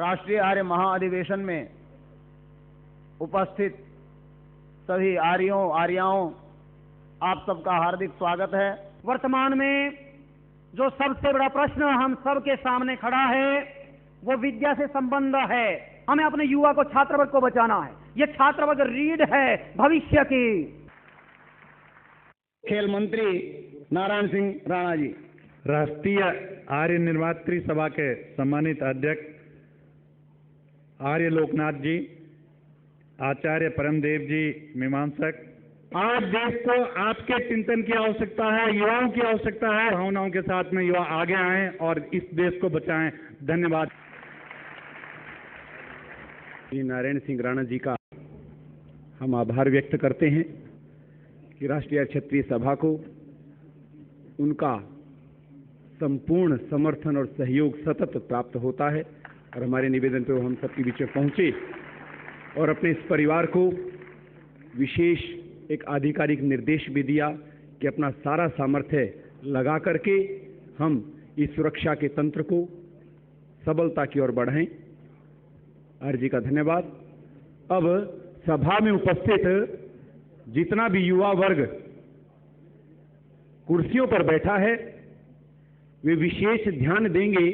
राष्ट्रीय आर्य महाअधिवेशन में उपस्थित सभी आर्यों आर्याओं, आप सबका हार्दिक स्वागत है। वर्तमान में जो सबसे बड़ा प्रश्न हम सबके सामने खड़ा है वो विद्या से संबंध है। हमें अपने युवा को, छात्र वर्ग को बचाना है। ये छात्र वर्ग रीढ़ है भविष्य की। खेल मंत्री नारायण सिंह राणा जी। राष्ट्रीय आर्य निर्मात्री सभा के सम्मानित अध्यक्ष आर्य लोकनाथ जी, आचार्य परमदेव जी मीमांसक, आज देश को आपके चिंतन की आवश्यकता है, युवाओं की आवश्यकता है। भावनाओं के साथ में युवा आगे आएं और इस देश को बचाएं। धन्यवाद। नारायण सिंह राणा जी का हम आभार व्यक्त करते हैं कि राष्ट्रीय क्षत्रिय सभा को उनका संपूर्ण समर्थन और सहयोग सतत प्राप्त होता है और हमारे निवेदन पर हम सबके बीच में पहुंचे और अपने इस परिवार को विशेष एक आधिकारिक निर्देश भी दिया कि अपना सारा सामर्थ्य लगा करके हम इस सुरक्षा के तंत्र को सबलता की ओर बढ़ाएं। आर्य जी का धन्यवाद। अब सभा में उपस्थित जितना भी युवा वर्ग कुर्सियों पर बैठा है वे विशेष ध्यान देंगे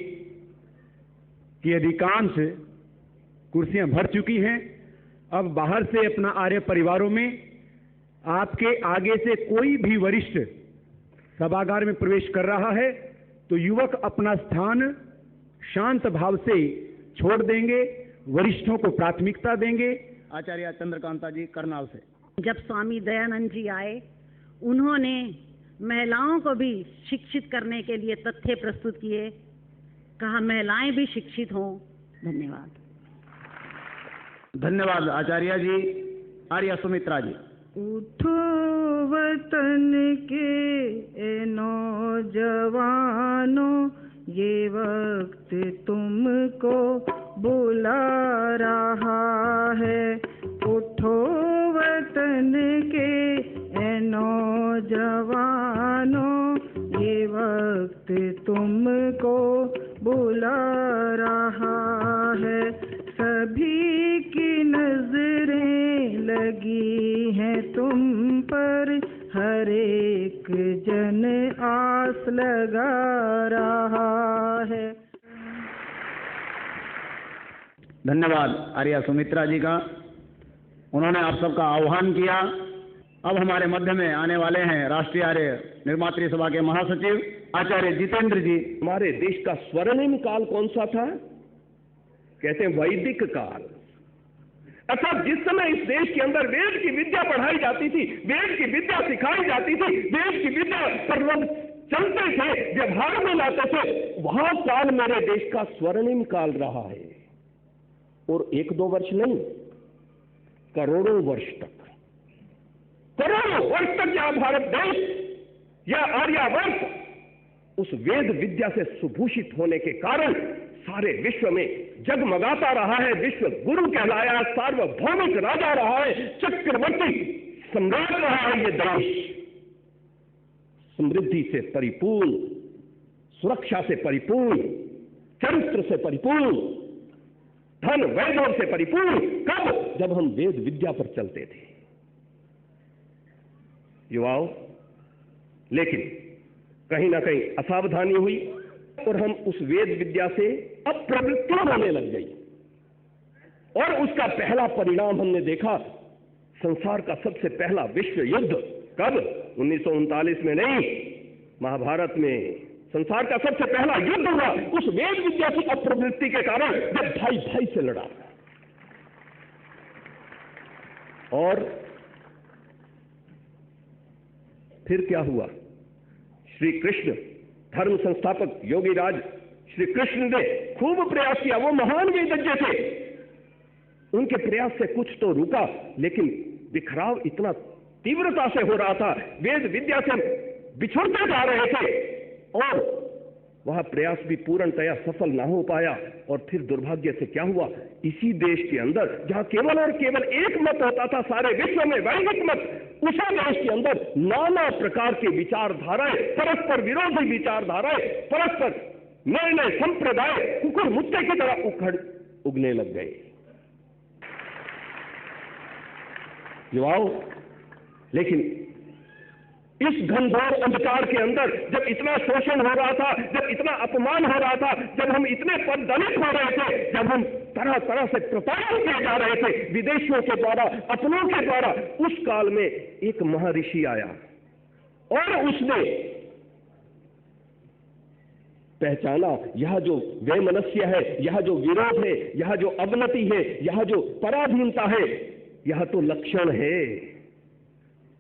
कि अधिकांश कुर्सियां भर चुकी हैं। अब बाहर से अपना आर्य परिवारों में आपके आगे से कोई भी वरिष्ठ सभागार में प्रवेश कर रहा है तो युवक अपना स्थान शांत भाव से छोड़ देंगे, वरिष्ठों को प्राथमिकता देंगे। आचार्य चंद्रकांता जी करनाल से। जब स्वामी दयानंद जी आए, उन्होंने महिलाओं को भी शिक्षित करने के लिए तथ्य प्रस्तुत किए, कहा महिलाएं भी शिक्षित हों। धन्यवाद। धन्यवाद आचार्य जी। आर्या सुमित्रा जी। उठो वतन के नौजवानों, ये वक्त तुमको बुला रहा है। उठो वतन के नौजवानों, ये वक्त तुमको बुला रहा है। सभी की नजरें लगी हैं तुम पर, हर एक जन आस लगा रहा है। धन्यवाद आर्या सुमित्रा जी का। उन्होंने आप सबका आह्वान किया। अब हमारे मध्य में आने वाले हैं राष्ट्रीय आर्य निर्मात्री सभा के महासचिव आचार्य जितेंद्र जी। हमारे देश का स्वर्णिम काल कौन सा था? कहते हैं वैदिक काल। अर्थात जिस समय इस देश के अंदर वेद की विद्या पढ़ाई जाती थी, वेद की विद्या सिखाई जाती थी, वेद की विद्या पर लोग चलते थे, व्यवहार में लाते थे, वहां काल मेरे देश का स्वर्णिम काल रहा है। और 1-2 वर्ष नहीं, करोड़ों वर्ष तक, करोड़ों वर्ष तक यह भारत देश, यह आर्यावर्त उस वेद विद्या से सुभूषित होने के कारण सारे विश्व में जगमगाता रहा है। विश्व गुरु कहलाया, सार्वभौमिक राजा रहा है, चक्रवर्ती सम्राट रहा है। ये देश समृद्धि से परिपूर्ण, सुरक्षा से परिपूर्ण, चरित्र से परिपूर्ण, धन वैभव से परिपूर्ण कब? जब हम वेद विद्या पर चलते थे। युवाओं, लेकिन कहीं ना कहीं असावधानी हुई और हम उस वेद विद्या से अप्रवृत्त होने लग गई और उसका पहला परिणाम हमने देखा। संसार का सबसे पहला विश्व युद्ध कब? 1939 में नहीं, महाभारत में संसार का सबसे पहला युद्ध हुआ उस वेद विद्या की अप्रवृत्ति के कारण, जब भाई भाई से लड़ा। और फिर क्या हुआ? श्री कृष्ण, धर्म संस्थापक योगी राज श्री कृष्ण ने खूब प्रयास किया। वो महान वेदज्ञ थे, उनके प्रयास से कुछ तो रुका, लेकिन बिखराव इतना तीव्रता से हो रहा था, वेद विद्या से बिछड़ते जा रहे थे और वह प्रयास भी पूर्णतया सफल ना हो पाया। और फिर दुर्भाग्य से क्या हुआ? इसी देश के अंदर जहां केवल और केवल एक मत होता था सारे विश्व में, वैदिक मत, उसी देश के अंदर नाना प्रकार की विचारधाराएं, परस्पर विरोधी विचारधाराएं, परस्पर नए नए संप्रदाय कुकुर मुत्ते की तरह उगने लग गए। युवाओं, लेकिन इस घनघोर अंधकार के अंदर जब इतना शोषण हो रहा था, जब इतना अपमान हो रहा था, जब हम इतने पददलित हो रहे थे, जब हम तरह तरह से प्रताड़ित किए जा रहे थे विदेशियों के द्वारा, अपनों के द्वारा, उस काल में एक महर्षि आया और उसने पहचाना यह जो वैमनस्य है, यह जो विरोध है, यह जो अवनति है, यह जो पराधीनता है, यह तो लक्षण है।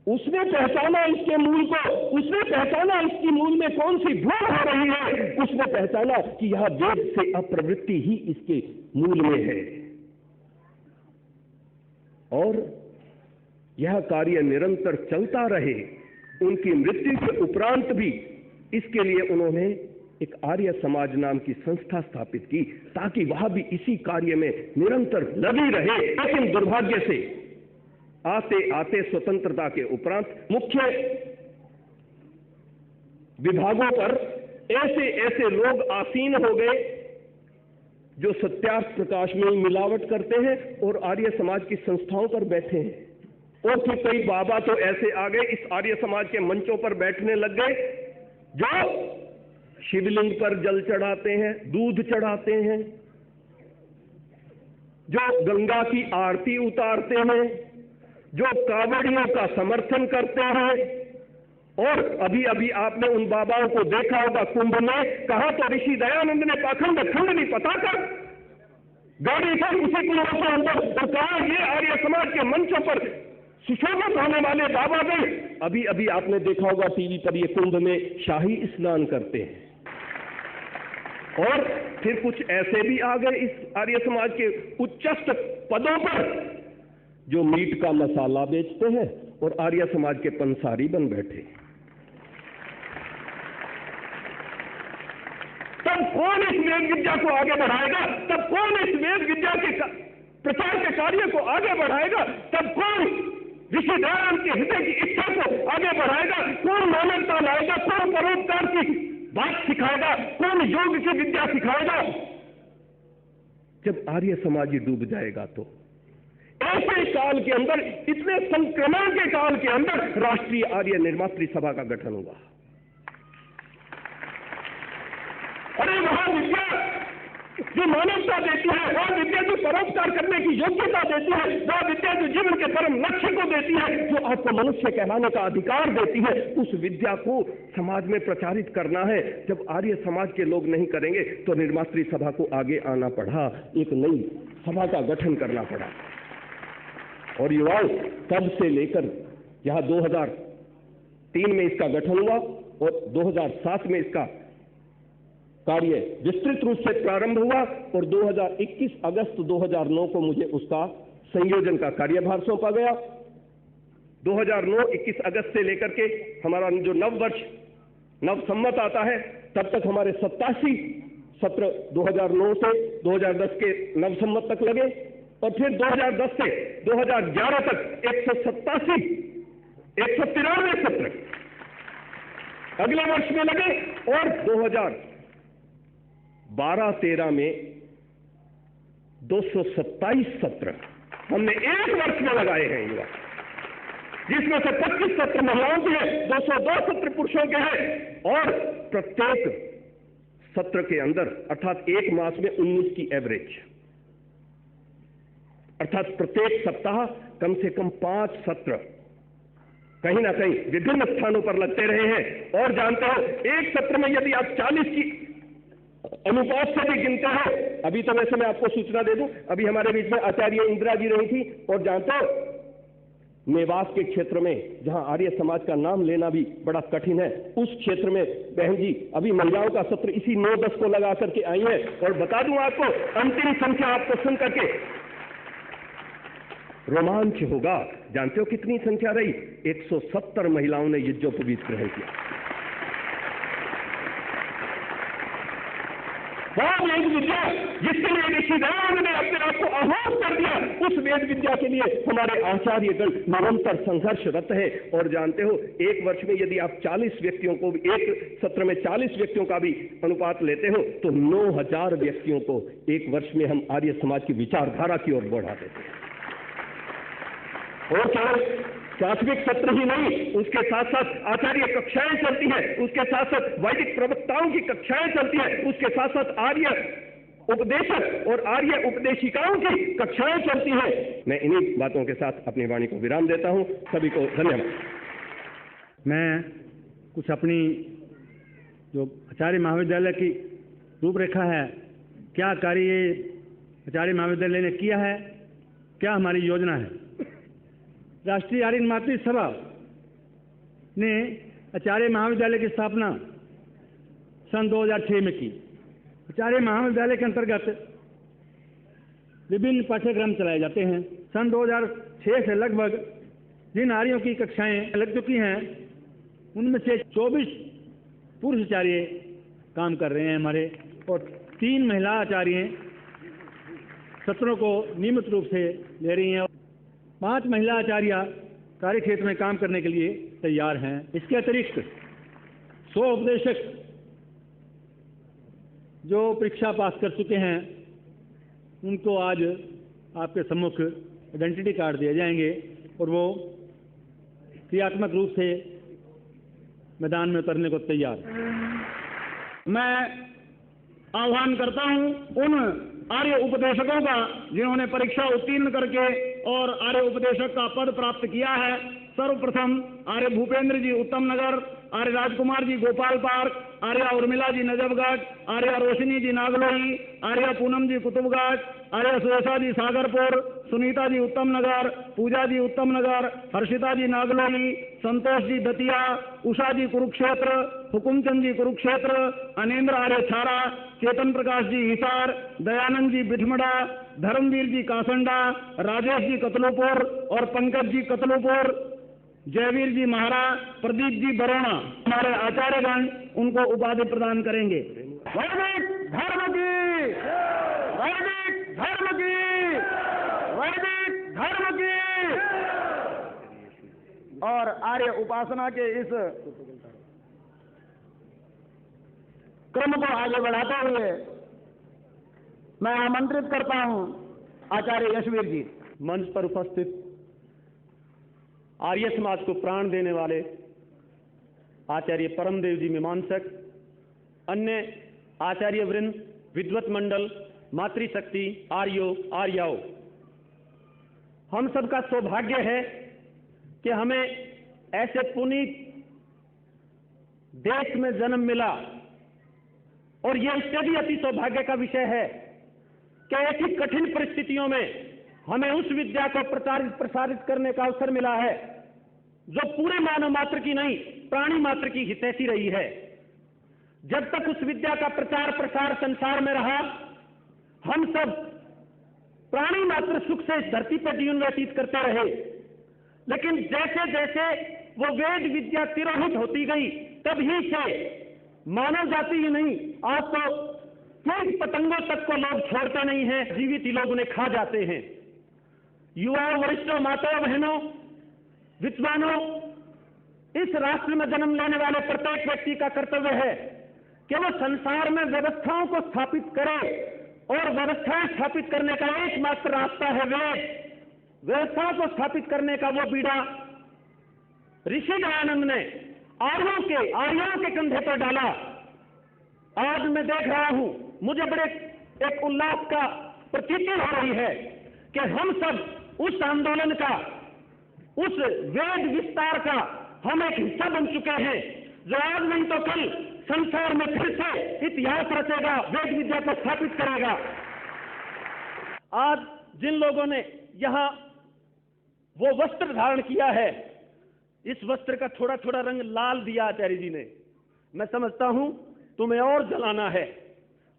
उसने पहचाना इसके मूल को, उसने पहचाना इसकी मूल में कौन सी भूल हो रही है, उसने पहचाना कि यह वेद से अप्रवृत्ति ही इसके मूल में है। और यह कार्य निरंतर चलता रहे, उनकी मृत्यु के उपरांत भी इसके लिए उन्होंने एक आर्य समाज नाम की संस्था स्थापित की, ताकि वह भी इसी कार्य में निरंतर लगी रहे। लेकिन दुर्भाग्य से आते आते स्वतंत्रता के उपरांत मुख्य विभागों पर ऐसे ऐसे लोग आसीन हो गए जो सत्यार्थ प्रकाश में मिलावट करते हैं और आर्य समाज की संस्थाओं पर बैठे हैं। और फिर कई बाबा तो ऐसे आ गए, इस आर्य समाज के मंचों पर बैठने लग गए, जो शिवलिंग पर जल चढ़ाते हैं, दूध चढ़ाते हैं, जो गंगा की आरती उतारते हैं, जो कांवड़ियों का समर्थन करते हैं। और अभी अभी आपने उन बाबाओं को देखा होगा कुंभ में, कहा तो ऋषि दयानंद ने पाखंड खंड नहीं पता कर गाड़ी पर उसी कुंभ के अंदर, तो कहा ये आर्य समाज के मंचों पर सुशोभित होने वाले बाबा गए। अभी अभी आपने देखा होगा टीवी पर, ये कुंभ में शाही स्नान करते हैं। और फिर कुछ ऐसे भी आ गए इस आर्य समाज के उच्चस्थ पदों पर, जो मीट का मसाला बेचते हैं और आर्य समाज के पंसारी बन बैठे। तब कौन इस वेद विद्या को आगे बढ़ाएगा? तब कौन इस वेद विद्या के प्रचार के कार्य को आगे बढ़ाएगा? तब कौन ऋषि दयानंद के हृदय की इच्छा को आगे बढ़ाएगा? कौन मानवता लाएगा? कौन परोपकार की बात सिखाएगा? कौन योग की विद्या सिखाएगा? जब आर्य समाज ही डूब जाएगा तो ऐसे काल के अंदर, इतने संक्रमण के काल के अंदर राष्ट्रीय आर्य निर्मात्री सभा का गठन होगा। अरे वहां विद्या जो मानवता देती है, वह विद्या जो परोपकार करने की योग्यता देती है, वह विद्या जो जीवन के परम लक्ष्य को देती है, जो आपको मनुष्य कहलाने का अधिकार देती है, उस विद्या को समाज में प्रचारित करना है। जब आर्य समाज के लोग नहीं करेंगे तो निर्मात्री सभा को आगे आना पड़ा, एक नई सभा का गठन करना पड़ा। और युवाओं, तब से लेकर यहां 2003 में इसका गठन हुआ और 2007 में इसका कार्य विस्तृत रूप से प्रारंभ हुआ और 2021 अगस्त 2009 को मुझे उसका संयोजन का कार्यभार सौंपा गया। 2009-21 अगस्त से लेकर के हमारा जो नववर्ष नव संवत आता है, तब तक हमारे 87 सत्र 2009 से 2010 के नव संवत तक लगे और फिर 2010 से 2011 तक 193 सत्र अगले वर्ष में लगे और 2012-13 में 227 सत्र हमने एक वर्ष में लगाए हैं युवा, जिसमें से 25 सत्र महिलाओं के हैं, 202 सत्र पुरुषों के हैं और प्रत्येक सत्र के अंदर अर्थात एक मास में 19 की एवरेज, अर्थात प्रत्येक सप्ताह कम से कम 5 सत्र कहीं ना कहीं विभिन्न स्थानों पर लगते रहे हैं। और जानते हो, एक सत्र में यदि आप 40 की अनुपात से भी गिनते हो, अभी तो वैसे मैं आपको सूचना दे दूं, अभी हमारे बीच में आचार्य इंदिरा जी रही थी और जानते हो मेवास के क्षेत्र में जहां आर्य समाज का नाम लेना भी बड़ा कठिन है, उस क्षेत्र में बहन जी अभी महिलाओं का सत्र इसी 9-10 को लगा करके आई है। और बता दूं आपको, अंतिम संख्या आपको सुन करके रोमांच होगा। जानते हो कितनी संख्या रही? 170 महिलाओं ने यज्ञोपवीत ग्रहण किया। वो वेद विद्या जिसके लिए ऋषि दयानंद ने अपने आप को आह्वान कर दिया, उस वेद विद्या के लिए हमारे आचार्यगण निरंतर संघर्षरत है। और जानते हो, एक वर्ष में यदि आप 40 व्यक्तियों को, एक सत्र में 40 व्यक्तियों का भी अनुपात लेते हो तो 9000 व्यक्तियों को एक वर्ष में हम आर्य समाज की विचारधारा की ओर बढ़ा देते हैं। और केवल प्राथमिक सत्र ही नहीं, उसके साथ साथ आचार्य कक्षाएं चलती हैं, उसके साथ साथ वैदिक प्रवक्ताओं की कक्षाएं चलती हैं, उसके साथ साथ आर्य उपदेशक और आर्य उपदेशिकाओं की कक्षाएं चलती हैं। मैं इन्हीं बातों के साथ अपनी वाणी को विराम देता हूं। सभी को धन्यवाद। मैं कुछ अपनी जो आचार्य महाविद्यालय की रूपरेखा है, क्या कार्य आचार्य महाविद्यालय ने किया है, क्या हमारी योजना है। राष्ट्रीय आर्य निमात्री सभा ने आचार्य महाविद्यालय की स्थापना सन 2006 में की। आचार्य महाविद्यालय के अंतर्गत विभिन्न पाठ्यक्रम चलाए जाते हैं। सन 2006 से लगभग जिन आर्यों की कक्षाएं लग चुकी हैं, उनमें से 24 पुरुष आचार्य काम कर रहे हैं हमारे, और 3 महिला आचार्य सत्रों को नियमित रूप से ले रही हैं। 5 महिला आचार्य कार्य क्षेत्र में काम करने के लिए तैयार हैं। इसके अतिरिक्त 100 उपदेशक जो परीक्षा पास कर चुके हैं, उनको आज आपके सम्मुख आइडेंटिटी कार्ड दिए जाएंगे और वो क्रियात्मक रूप से मैदान में उतरने को तैयार हैं। मैं आह्वान करता हूं उन आर्य उपदेशकों का जिन्होंने परीक्षा उत्तीर्ण करके और आर्य उपदेशक का पद प्राप्त किया है। सर्वप्रथम आर्य भूपेंद्र जी उत्तम नगर, आर्य राजकुमार जी गोपाल पार्क, आर्य उर्मिला जी नजफगढ़, आर्य रोशनी जी नागलोई, आर्य पूनम जी कुतुबगढ़, आर्य सुरेशा जी सागरपुर, सुनीता जी उत्तम नगर, पूजा जी उत्तम नगर, हर्षिता जी नागलोई, संतोष जी दतिया, उषा जी कुरुक्षेत्र, हुकुमचंद जी कुरुक्षेत्र, अनेन्द्र आर्य छारा, चेतन प्रकाश जी हिसार, दयानंद जी बिठमड़ा, धर्मवीर जी कासंडा, राजेश जी कतलुपुर और पंकज जी कतलुपुर, जयवीर जी महारा, प्रदीप जी बरोना, हमारे आचार्यगण उनको उपाधि प्रदान करेंगे। वैदिक धर्म की, वैदिक धर्म की, वैदिक धर्म की। और आर्य उपासना के इस क्रम को आगे बढ़ाते हुए मैं आमंत्रित करता हूं आचार्य यशवीर जी। मंच पर उपस्थित आर्य समाज को प्राण देने वाले आचार्य परमदेव जी मीमांसक, अन्य आचार्य वृंद, विद्वत मंडल, मातृशक्ति, आर्यो आर्याओं, हम सबका सौभाग्य है कि हमें ऐसे पुनीत देश में जन्म मिला। और यह इससे भी अति सौभाग्य का विषय है कि ऐसी कठिन परिस्थितियों में हमें उस विद्या को प्रसारित करने का अवसर मिला है जो पूरे मानव मात्र की नहीं, प्राणी मात्र की हितैषी रही है। जब तक उस विद्या का प्रचार प्रसार संसार में रहा, हम सब प्राणी मात्र सुख से इस धरती पर जीवन व्यतीत करते रहे। लेकिन जैसे जैसे वो वेद विद्या तिरोहित होती गई, तभी से मानव जाति ही नहीं, आज तो कीट पतंगों तक को लोग छोड़ते नहीं हैं, जीवित ही लोग उन्हें खा जाते हैं। युवाओं, वरिष्ठों, माताओं, बहनों, विद्वानों, इस राष्ट्र में जन्म लेने वाले प्रत्येक व्यक्ति का कर्तव्य है कि वो संसार में व्यवस्थाओं को स्थापित करे, और व्यवस्थाएं स्थापित करने का एकमात्र रास्ता है वेद। व्यवस्थाओं को स्थापित करने का वो बीड़ा ऋषि दयानंद ने आर्यों के कंधे पर डाला। आज मैं देख रहा हूं, मुझे बड़े एक उल्लास का प्रतीति हो रही है कि हम सब उस आंदोलन का, उस वेद विस्तार का हम एक हिस्सा बन चुके हैं, जो आज नहीं तो कल संसार में फिर से इतिहास रचेगा, वेद विद्या को स्थापित करेगा। आज जिन लोगों ने यहां वो वस्त्र धारण किया है, इस वस्त्र का थोड़ा थोड़ा रंग लाल दिया आचार्य जी ने, मैं समझता हूं तुम्हें और जलाना है,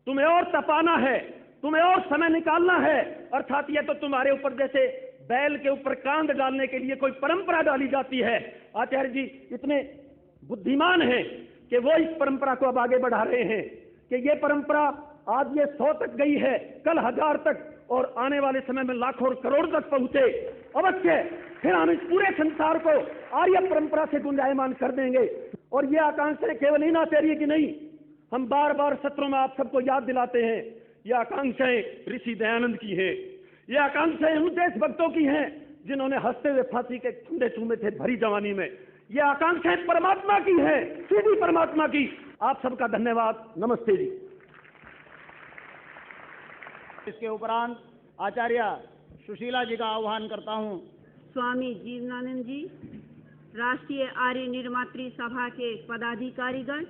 तुम्हें और तपाना है, तुम्हें और समय निकालना है। अर्थात यह तो तुम्हारे ऊपर जैसे बैल के ऊपर कांद डालने के लिए कोई परंपरा डाली जाती है। आचार्य जी इतने बुद्धिमान हैं कि वो इस परंपरा को अब आगे बढ़ा रहे हैं कि ये परंपरा आज ये 100 तक गई है, कल 1000 तक, और आने वाले समय में लाखों और करोड़ तक पहुंचे। अवश्य फिर हम इस पूरे संसार को आर्य परंपरा से गुंजायमान कर देंगे। और ये आकांक्षाएं केवल इन आचार्य की नहीं, हम बार बार सत्रों में आप सबको याद दिलाते हैं, ये आकांक्षाएं ऋषि दयानंद की है, ये आकांक्षाएं उन देशभक्तों की हैं जिन्होंने हंसते हुए फांसी के ठंडे चूमे थे भरी जवानी में। ये आकांक्षाएं परमात्मा की है, सीधी परमात्मा की। आप सबका धन्यवाद। नमस्ते जी। इसके उपरांत आचार्य सुशीला जी का आह्वान करता हूं। स्वामी जीवनानंद जी, राष्ट्रीय आर्य निर्मात्री सभा के पदाधिकारीगण,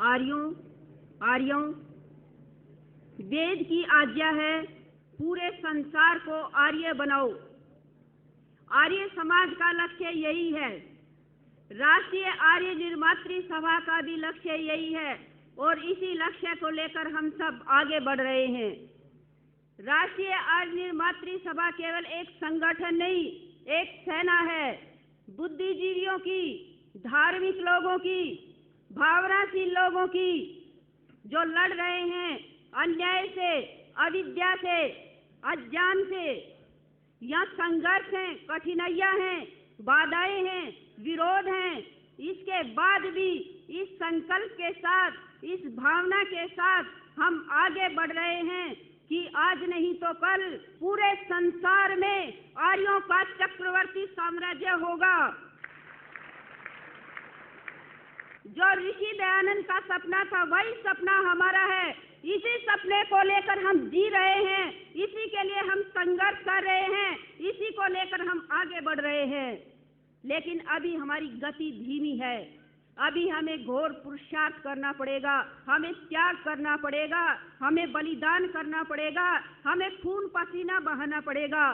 आर्यों, वेद की आज्ञा है पूरे संसार को आर्य बनाओ। आर्य समाज का लक्ष्य यही है, राष्ट्रीय आर्य निर्मात्री सभा का भी लक्ष्य यही है, और इसी लक्ष्य को लेकर हम सब आगे बढ़ रहे हैं। राष्ट्रीय आर्य निर्मात्री सभा केवल एक संगठन नहीं, एक सेना है, बुद्धिजीवियों की, धार्मिक लोगों की, भावनाशील लोगों की, जो लड़ रहे हैं अन्याय से, अविद्या से, अज्ञान से। यहाँ संघर्ष हैं, कठिनाइयां हैं, बाधाएं हैं, विरोध हैं। इसके बाद भी इस संकल्प के साथ, इस भावना के साथ हम आगे बढ़ रहे हैं कि आज नहीं तो कल पूरे संसार में आर्यों का चक्रवर्ती साम्राज्य होगा। जो ऋषि दयानंद का सपना था, वही सपना हमारा है। इसी सपने को लेकर हम जी रहे हैं, इसी के लिए हम संघर्ष कर रहे हैं, इसी को लेकर हम आगे बढ़ रहे हैं। लेकिन अभी हमारी गति धीमी है, अभी हमें घोर पुरुषार्थ करना पड़ेगा, हमें त्याग करना पड़ेगा, हमें बलिदान करना पड़ेगा, हमें खून पसीना बहाना पड़ेगा।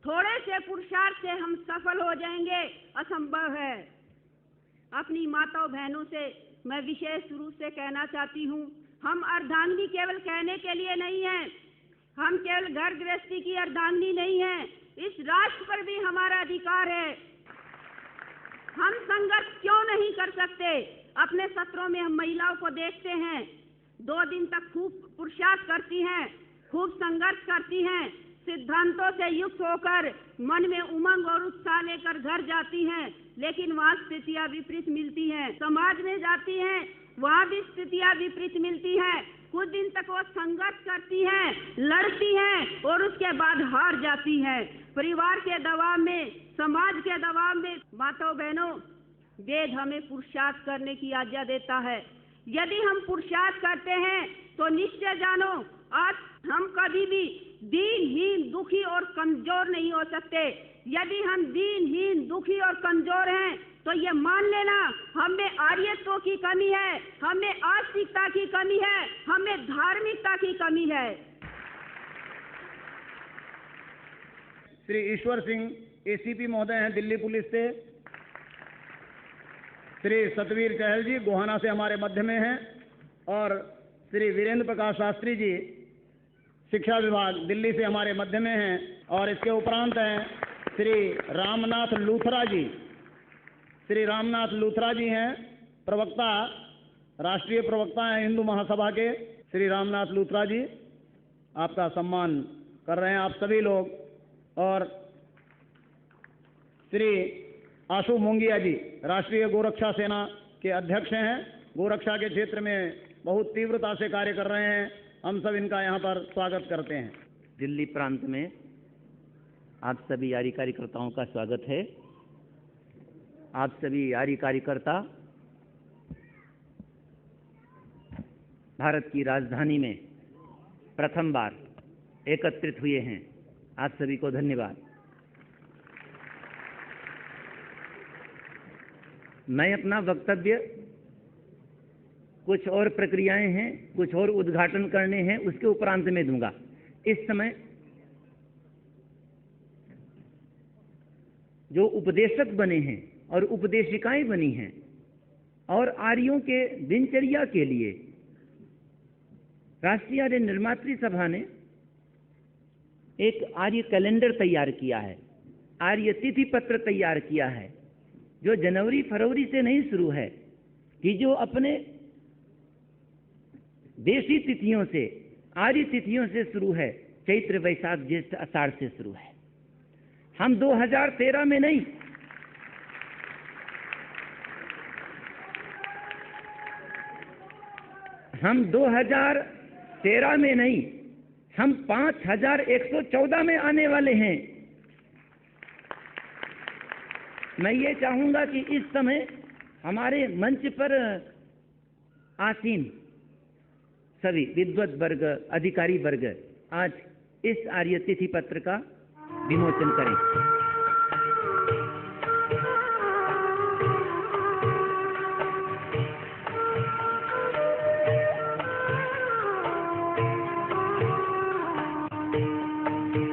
थोड़े से पुरुषार्थ से हम सफल हो जाएंगे, असंभव है। अपनी माताओं बहनों से मैं विशेष रूप से कहना चाहती हूँ, हम अर्धांगिनी केवल कहने के लिए नहीं है, हम केवल घर गृहस्थी की अर्धांगिनी नहीं है, इस राष्ट्र पर भी हमारा अधिकार है। हम संघर्ष क्यों नहीं कर सकते? अपने सत्रों में हम महिलाओं को देखते हैं, 2 दिन तक खूब पुरुषार्थ करती हैं, खूब संघर्ष करती हैं, सिद्धांतों से युक्त होकर मन में उमंग और उत्साह लेकर घर जाती हैं, लेकिन वहाँ स्थितियाँ विपरीत मिलती हैं। समाज में जाती हैं, वहाँ भी स्थितियाँ विपरीत मिलती हैं। कुछ दिन तक वो संघर्ष करती हैं, लड़ती हैं, और उसके बाद हार जाती हैं। परिवार के दबाव में, समाज के दबाव में। माताओं बहनों, वेद हमें पुरुषार्थ करने की आज्ञा देता है। यदि हम पुरुषार्थ करते हैं तो निश्चय जानो, आज हम कभी भी दीनहीन, दुखी और कमजोर नहीं हो सकते। यदि हम दीनहीन, दुखी और कमजोर हैं तो ये मान लेना, हमें आर्यत्व की कमी है, हमें आस्तिकता की कमी है, हमें धार्मिकता की कमी है। श्री ईश्वर सिंह एसीपी महोदय हैं दिल्ली पुलिस से। श्री सतवीर चहल जी गोहाना से हमारे मध्य में हैं, और श्री वीरेंद्र प्रकाश शास्त्री जी शिक्षा विभाग दिल्ली से हमारे मध्य में हैं। और इसके उपरांत हैं श्री रामनाथ लूथरा जी। श्री रामनाथ लूथरा जी हैं प्रवक्ता, राष्ट्रीय प्रवक्ता हैं हिंदू महासभा के। श्री रामनाथ लूथरा जी, आपका सम्मान कर रहे हैं आप सभी लोग। और श्री आशु मुंगिया जी राष्ट्रीय गोरक्षा सेना के अध्यक्ष हैं, गोरक्षा के क्षेत्र में बहुत तीव्रता से कार्य कर रहे हैं। हम सब इनका यहाँ पर स्वागत करते हैं। दिल्ली प्रांत में आप सभी आर्य कार्यकर्ताओं का स्वागत है। आप सभी आर्य कार्यकर्ता भारत की राजधानी में प्रथम बार एकत्रित हुए हैं। आप सभी को धन्यवाद। मैं अपना वक्तव्य, कुछ और प्रक्रियाएं हैं, कुछ और उद्घाटन करने हैं, उसके उपरांत में दूंगा। इस समय जो उपदेशक बने हैं और उपदेशिकाएं बनी हैं, और आर्यों के दिनचर्या के लिए राष्ट्रीय आर्य निर्मात्री सभा ने एक आर्य कैलेंडर तैयार किया है, आर्य तिथि पत्र तैयार किया है, जो जनवरी फरवरी से नहीं शुरू है, कि जो अपने देशी तिथियों से, आर्य तिथियों से शुरू है। चैत्र, वैशाख, ज्येष्ठ, आषाढ़ से शुरू है। हम 2013 में नहीं, हम 2013 में नहीं, हम 5114 में आने वाले हैं। मैं ये चाहूंगा कि इस समय हमारे मंच पर आसीन सभी विद्वत वर्ग, अधिकारी वर्ग आज इस आर्य तिथि पत्र का विमोचन करें।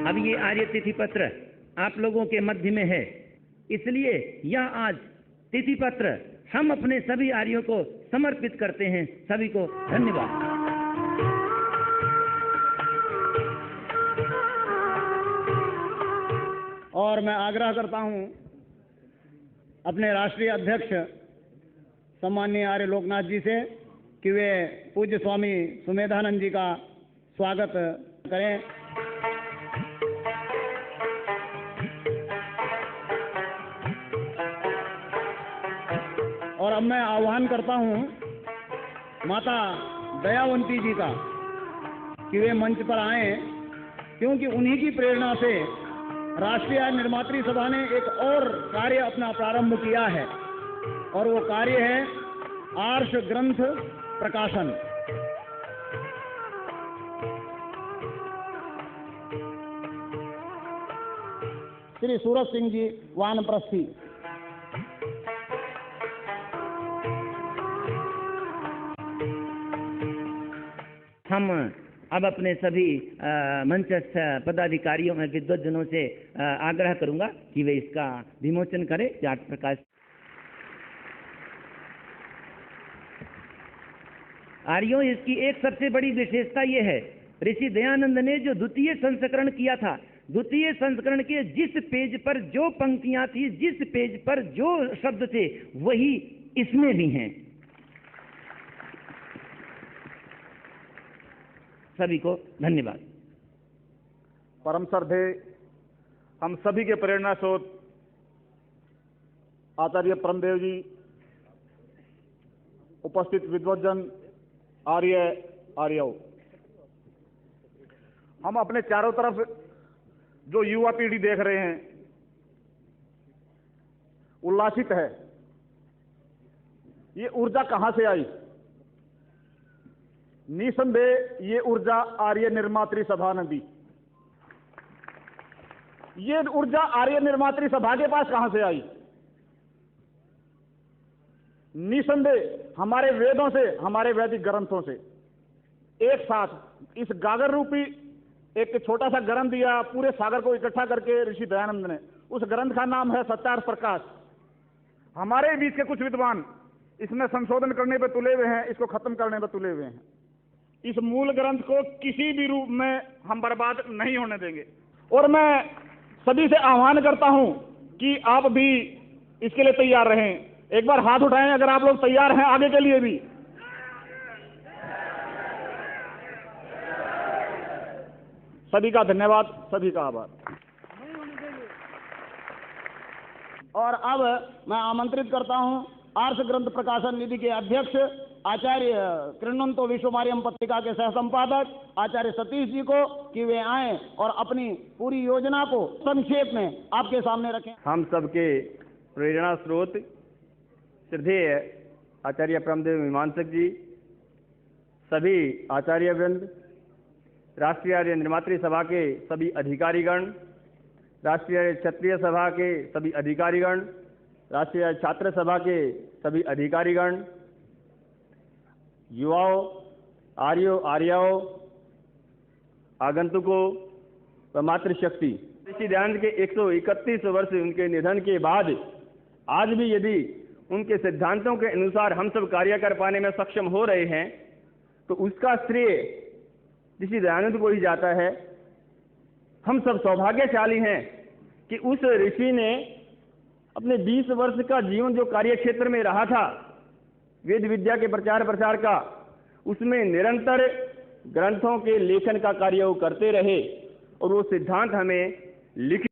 अब ये आर्य तिथि पत्र आप लोगों के मध्य में है, इसलिए यह आज तिथि पत्र हम अपने सभी आर्यों को समर्पित करते हैं। सभी को धन्यवाद। और मैं आग्रह करता हूं अपने राष्ट्रीय अध्यक्ष सम्माननीय आर्य लोकनाथ जी से कि वे पूज्य स्वामी सुमेधानंद जी का स्वागत करें। और अब मैं आह्वान करता हूं माता दयावंती जी का कि वे मंच पर आएं, क्योंकि उन्हीं की प्रेरणा से राष्ट्रीय आर्य निर्मात्री सभा ने एक और कार्य अपना प्रारंभ किया है, और वो कार्य है आर्ष ग्रंथ प्रकाशन। श्री सूरज सिंह जी वानप्रस्थी। हम अब अपने सभी मंचस्थ पदाधिकारियों में विद्वज्जनों से आग्रह करूंगा कि वे इसका विमोचन करें। जाट प्रकाश आर्यों, इसकी एक सबसे बड़ी विशेषता ये है, ऋषि दयानंद ने जो द्वितीय संस्करण किया था, द्वितीय संस्करण के जिस पेज पर जो पंक्तियां थी, जिस पेज पर जो शब्द थे, वही इसमें भी हैं। सभी को धन्यवाद। परम श्रद्धे हम सभी के प्रेरणा स्रोत आचार्य परमदेव जी, उपस्थित विद्वज्जन, आर्यों, हम अपने चारों तरफ जो युवा पीढ़ी देख रहे हैं उल्लासित है। ये ऊर्जा कहां से आई? निसंदेह ये ऊर्जा आर्य निर्मात्री सभा ने दी। ये ऊर्जा आर्य निर्मात्री सभा के पास कहां से आई? निसंदेह हमारे वेदों से, हमारे वैदिक ग्रंथों से एक साथ इस गागर रूपी एक छोटा सा ग्रंथ दिया, पूरे सागर को इकट्ठा करके ऋषि दयानंद ने। उस ग्रंथ का नाम है सत्यार्थ प्रकाश। हमारे बीच के कुछ विद्वान इसमें संशोधन करने पर तुले हुए हैं, इसको खत्म करने पर तुले हुए हैं। इस मूल ग्रंथ को किसी भी रूप में हम बर्बाद नहीं होने देंगे। और मैं सभी से आह्वान करता हूं कि आप भी इसके लिए तैयार रहें। एक बार हाथ उठाएं अगर आप लोग तैयार हैं आगे के लिए भी। सभी का धन्यवाद, सभी का आभार। और अब मैं आमंत्रित करता हूं आर्ष ग्रंथ प्रकाशन निधि के अध्यक्ष आचार्य कृण्वंतो विश्वमार्यम पत्रिका के सह संपादक आचार्य सतीश जी को कि वे आएं और अपनी पूरी योजना को संक्षेप में आपके सामने रखें। हम सबके प्रेरणा स्रोत श्रद्धेय आचार्य परमदेव मीमांसक जी, सभी आचार्यवृंद, राष्ट्रीय आर्य निर्मात्री सभा के सभी अधिकारीगण, राष्ट्रीय क्षत्रिय सभा के सभी अधिकारीगण, राष्ट्रीय छात्र सभा के सभी अधिकारीगण, युवाओं, आर्यों, आगंतुकों व मातृशक्ति। ऋषि दयानंद के 131 वर्ष उनके निधन के बाद आज भी यदि उनके सिद्धांतों के अनुसार हम सब कार्य कर पाने में सक्षम हो रहे हैं तो उसका श्रेय ऋषि दयानंद को ही जाता है। हम सब सौभाग्यशाली हैं कि उस ऋषि ने अपने 20 वर्ष का जीवन जो कार्य क्षेत्र में रहा था वेद विद्या के प्रचार प्रसार का, उसमें निरंतर ग्रंथों के लेखन का कार्य वो करते रहे और वो सिद्धांत हमें लिख